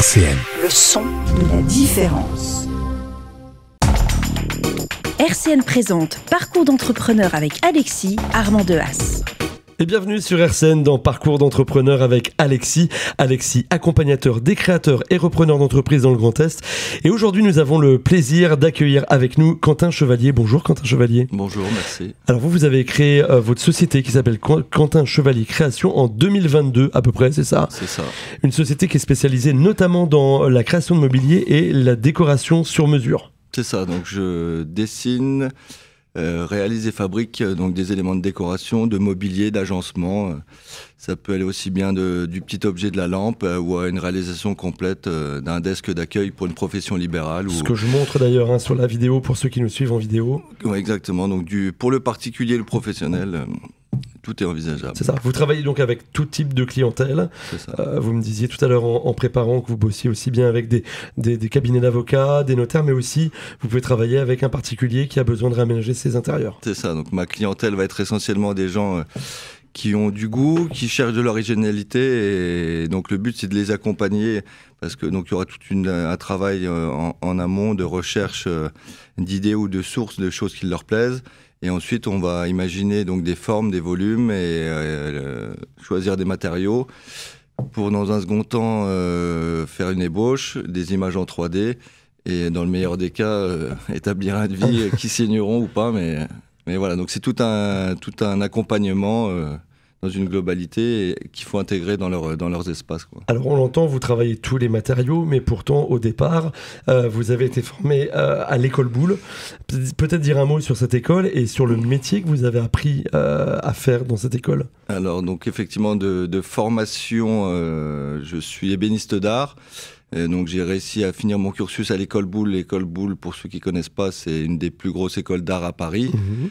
RCN. Le son de la différence. RCN présente Parcours d'entrepreneur avec Alexis Armand Dehaas. Et bienvenue sur RCN dans Parcours d'entrepreneur avec Alexis. Alexis, accompagnateur des créateurs et repreneurs d'entreprises dans le Grand Est. Et aujourd'hui, nous avons le plaisir d'accueillir avec nous Quentin Chevalier. Bonjour Quentin Chevalier. Bonjour, merci. Alors vous avez créé votre société qui s'appelle Quentin Chevalier Création en 2022 à peu près, c'est ça ? C'est ça. Une société qui est spécialisée notamment dans la création de mobilier et la décoration sur mesure. C'est ça, donc je dessine, réalise et fabrique donc des éléments de décoration, de mobilier, d'agencement. Ça peut aller aussi bien du petit objet de la lampe ou à une réalisation complète d'un desk d'accueil pour une profession libérale. Ce que je montre d'ailleurs sur la vidéo pour ceux qui nous suivent en vidéo. Ouais, exactement, donc pour le particulier et le professionnel. Tout est envisageable. C'est ça. Vous travaillez donc avec tout type de clientèle. C'est ça. Vous me disiez tout à l'heure en préparant que vous bossiez aussi bien avec des cabinets d'avocats, des notaires, mais aussi vous pouvez travailler avec un particulier qui a besoin de réaménager ses intérieurs. C'est ça. Donc ma clientèle va être essentiellement des gens qui ont du goût, qui cherchent de l'originalité, et donc le but c'est de les accompagner parce que donc il y aura tout un travail en amont de recherche d'idées ou de sources de choses qui leur plaisent. Et ensuite, on va imaginer donc des formes, des volumes et choisir des matériaux pour, dans un second temps, faire une ébauche, des images en 3D et, dans le meilleur des cas, établir un devis qui signeront ou pas. Mais voilà, donc c'est tout un accompagnement dans une globalité qu'il faut intégrer dans leurs espaces, quoi. Alors on l'entend, vous travaillez tous les matériaux, mais pourtant au départ, vous avez été formé à l'école Boulle. Peut-être dire un mot sur cette école et sur le métier que vous avez appris à faire dans cette école. Alors donc effectivement de formation, je suis ébéniste d'art. Donc j'ai réussi à finir mon cursus à l'école Boulle. L'école Boulle, pour ceux qui connaissent pas, c'est une des plus grosses écoles d'art à Paris. Mmh.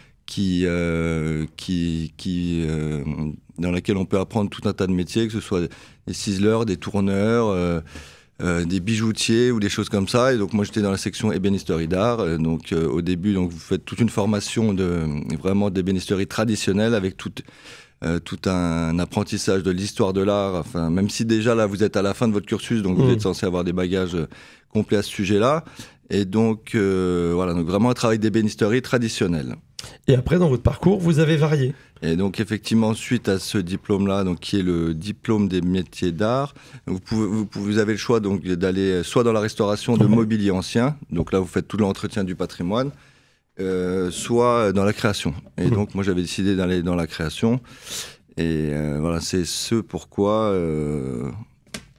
Dans laquelle on peut apprendre tout un tas de métiers, que ce soit des ciseleurs, des tourneurs, des bijoutiers ou des choses comme ça. Et donc moi j'étais dans la section ébénisterie d'art. Donc au début, donc vous faites toute une formation vraiment d'ébénisterie traditionnelle avec tout un apprentissage de l'histoire de l'art. Enfin, même si déjà là vous êtes à la fin de votre cursus, donc vous êtes censé avoir des bagages complets à ce sujet-là. Et donc voilà, donc vraiment un travail d'ébénisterie traditionnel. Et après, dans votre parcours, vous avez varié. Et donc, effectivement, suite à ce diplôme-là, donc, qui est le diplôme des métiers d'art, vous avez le choix donc, d'aller soit dans la restauration de mobilier ancien, donc là, vous faites tout l'entretien du patrimoine, soit dans la création. Et donc, moi, j'avais décidé d'aller dans la création. Et voilà, c'est ce pourquoi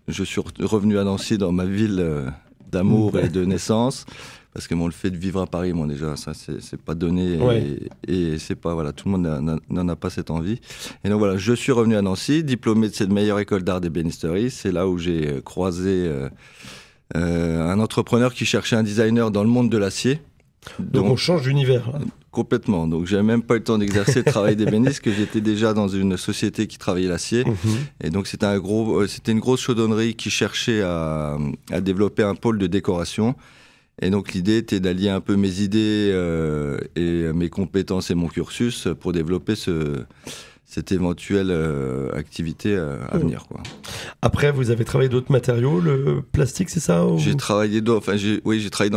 je suis revenu à Nancy, dans ma ville d'amour et de naissance. Parce que le fait de vivre à Paris, déjà, ça, c'est pas donné. Et c'est pas, voilà, tout le monde n'en a pas cette envie. Et donc voilà, je suis revenu à Nancy, diplômé de cette meilleure école d'art d'ébénisterie. C'est là où j'ai croisé un entrepreneur qui cherchait un designer dans le monde de l'acier. Donc on change d'univers. Complètement. Donc j'avais même pas eu le temps d'exercer le travail d'ébéniste, que j'étais déjà dans une société qui travaillait l'acier. Et donc c'était une grosse chaudronnerie qui cherchait à développer un pôle de décoration. Et donc l'idée était d'allier un peu mes idées et mes compétences et mon cursus pour développer cette éventuelle activité à venir, quoi. Après, vous avez travaillé d'autres matériaux, le plastique, c'est ça ou... J'ai travaillé dans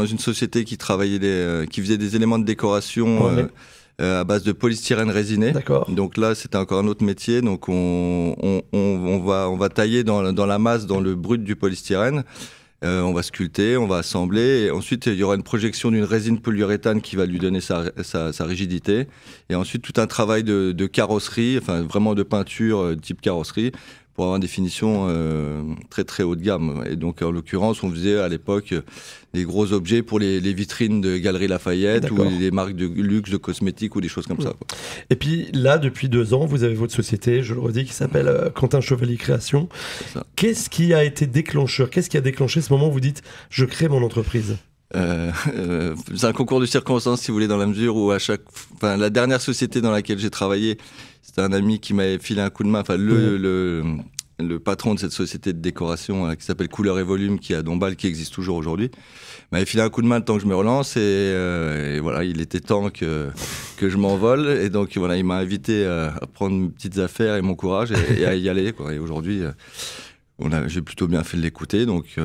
une société qui faisait des éléments de décoration à base de polystyrène résiné. D'accord. Donc là, c'était encore un autre métier. Donc on va tailler dans la masse, dans le brut du polystyrène. On va sculpter, on va assembler, et ensuite il y aura une projection d'une résine polyuréthane qui va lui donner sa rigidité, et ensuite tout un travail de carrosserie, enfin vraiment de peinture type carrosserie, pour avoir une définition très très haut de gamme. Et donc en l'occurrence, on faisait à l'époque des gros objets pour les vitrines de Galeries Lafayette. D'accord. Ou les marques de luxe, de cosmétiques ou des choses comme ça, quoi. Et puis là, depuis 2 ans, vous avez votre société, je le redis, qui s'appelle Quentin Chevalier Création. Qu'est-ce qui a été déclencheur ? Qu'est-ce qui a déclenché ce moment où vous dites « je crée mon entreprise » C'est un concours de circonstances, si vous voulez, dans la mesure où la dernière société dans laquelle j'ai travaillé, c'était un ami qui m'avait filé un coup de main. Enfin, le patron de cette société de décoration qui s'appelle Couleur et Volume, qui est à Dombasle, qui existe toujours aujourd'hui, m'avait filé un coup de main le temps que je me relance, et voilà, il était temps que je m'envole, et donc voilà, il m'a invité à prendre mes petites affaires et mon courage et à y aller, quoi. Et aujourd'hui, j'ai plutôt bien fait de l'écouter, donc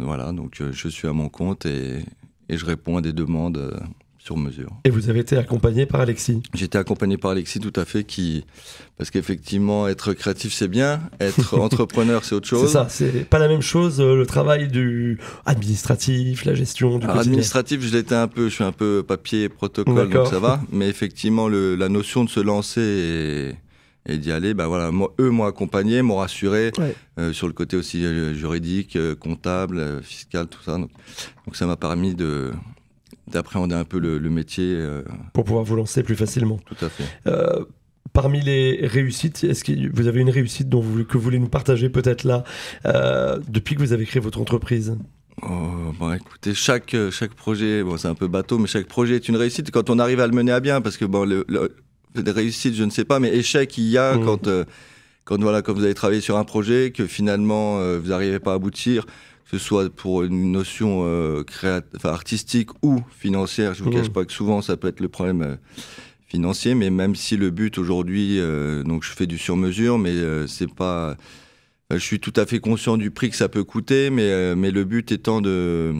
voilà, donc je suis à mon compte et je réponds à des demandes sur mesure. Et vous avez été accompagné par Alexis? J'ai été accompagné par Alexis, tout à fait, parce qu'effectivement, être créatif, c'est bien, être entrepreneur, c'est autre chose. C'est ça, c'est pas la même chose, le travail du administratif, la gestion du quotidien. Administratif, je suis un peu papier, protocole, donc ça va, mais effectivement, la notion de se lancer et d'y aller, ben voilà, eux m'ont accompagné, m'ont rassuré, sur le côté aussi juridique, comptable, fiscal, tout ça. Donc ça m'a permis d'appréhender un peu le métier. Pour pouvoir vous lancer plus facilement. Tout à fait. Parmi les réussites, est-ce que vous avez une réussite que vous voulez nous partager peut-être là, depuis que vous avez créé votre entreprise? Écoutez, chaque projet, c'est un peu bateau, mais chaque projet est une réussite quand on arrive à le mener à bien, parce que des réussites, je ne sais pas, mais échec, il y a quand vous avez travaillé sur un projet, que finalement vous n'arrivez pas à aboutir, que ce soit pour une notion artistique ou financière. Je ne vous cache pas que souvent ça peut être le problème financier, mais même si le but aujourd'hui, donc je fais du sur-mesure, mais c'est pas... je suis tout à fait conscient du prix que ça peut coûter, mais le but étant de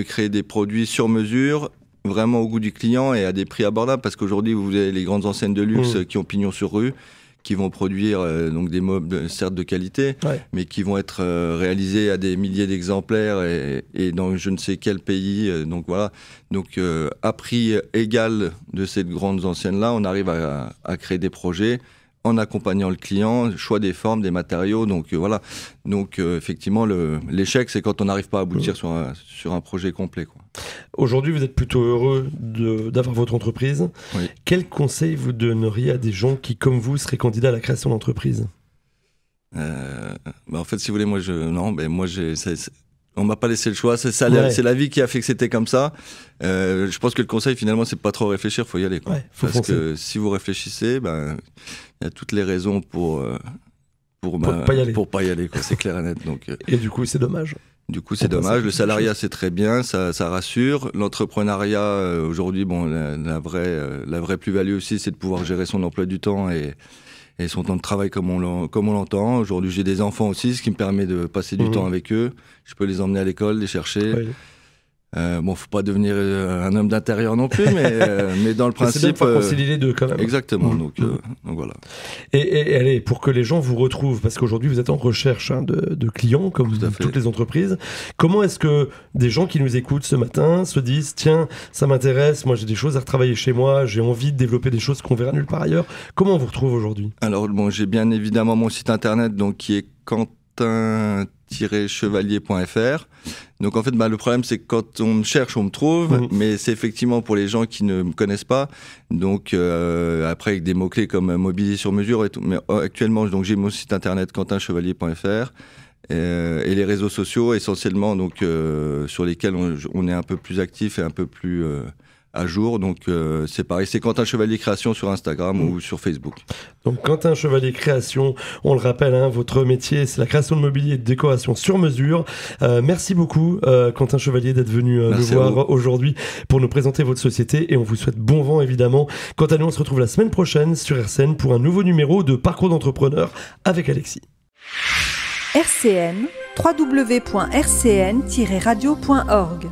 créer des produits sur mesure, vraiment au goût du client et à des prix abordables, parce qu'aujourd'hui vous avez les grandes enseignes de luxe qui ont pignon sur rue, qui vont produire donc des meubles certes de qualité, mais qui vont être réalisés à des milliers d'exemplaires et dans je ne sais quel pays. Donc voilà, donc à prix égal de ces grandes enseignes-là, on arrive à créer des projets en accompagnant le client, choix des formes, des matériaux. Donc voilà. Donc effectivement, l'échec, c'est quand on n'arrive pas à aboutir sur un projet complet, quoi. Aujourd'hui, vous êtes plutôt heureux d'avoir votre entreprise. Oui. Quel conseil vous donneriez à des gens qui, comme vous, seraient candidats à la création d'entreprise? En fait, si vous voulez, on m'a pas laissé le choix. C'est la vie qui a fait que c'était comme ça. Je pense que le conseil, finalement, c'est pas trop réfléchir. Faut y aller, quoi. Parce foncer. Que si vous réfléchissez, il y a toutes les raisons pour pas y aller, quoi. C'est clair et net. Donc, et du coup, c'est dommage. Du coup, c'est dommage. Le salariat, c'est très bien, ça rassure. L'entrepreneuriat, aujourd'hui, la vraie plus-value aussi, c'est de pouvoir gérer son emploi du temps et son temps de travail comme on l'entend. Aujourd'hui, j'ai des enfants aussi, ce qui me permet de passer du temps avec eux. Je peux les emmener à l'école, les chercher. Oui. Faut pas devenir un homme d'intérieur non plus, mais dans le principe... C'est bien de concilier les deux quand même. Exactement, donc voilà. Et allez, pour que les gens vous retrouvent, parce qu'aujourd'hui vous êtes en recherche de clients, comme toutes les entreprises, comment est-ce que des gens qui nous écoutent ce matin se disent, tiens, ça m'intéresse, moi j'ai des choses à retravailler chez moi, j'ai envie de développer des choses qu'on verra nulle part ailleurs. Comment on vous retrouve aujourd'hui? Alors, j'ai bien évidemment mon site internet, donc qui est quentin-chevalier.fr. Donc en fait, le problème, c'est que quand on me cherche, on me trouve, mais c'est effectivement pour les gens qui ne me connaissent pas. Donc après, avec des mots-clés comme mobilier sur mesure et tout. Mais actuellement, donc, j'ai mon site internet quentin-chevalier.fr et les réseaux sociaux essentiellement, donc sur lesquels on est un peu plus actif et un peu plus à jour. Donc c'est pareil, c'est Quentin Chevalier Création sur Instagram ou sur Facebook. Donc Quentin Chevalier Création, on le rappelle, votre métier, c'est la création de mobilier et de décoration sur mesure. Merci beaucoup Quentin Chevalier d'être venu nous voir aujourd'hui pour nous présenter votre société, et on vous souhaite bon vent évidemment. Quant à nous, on se retrouve la semaine prochaine sur RCN pour un nouveau numéro de Parcours d'entrepreneur avec Alexis. RCN, www.rcn-radio.org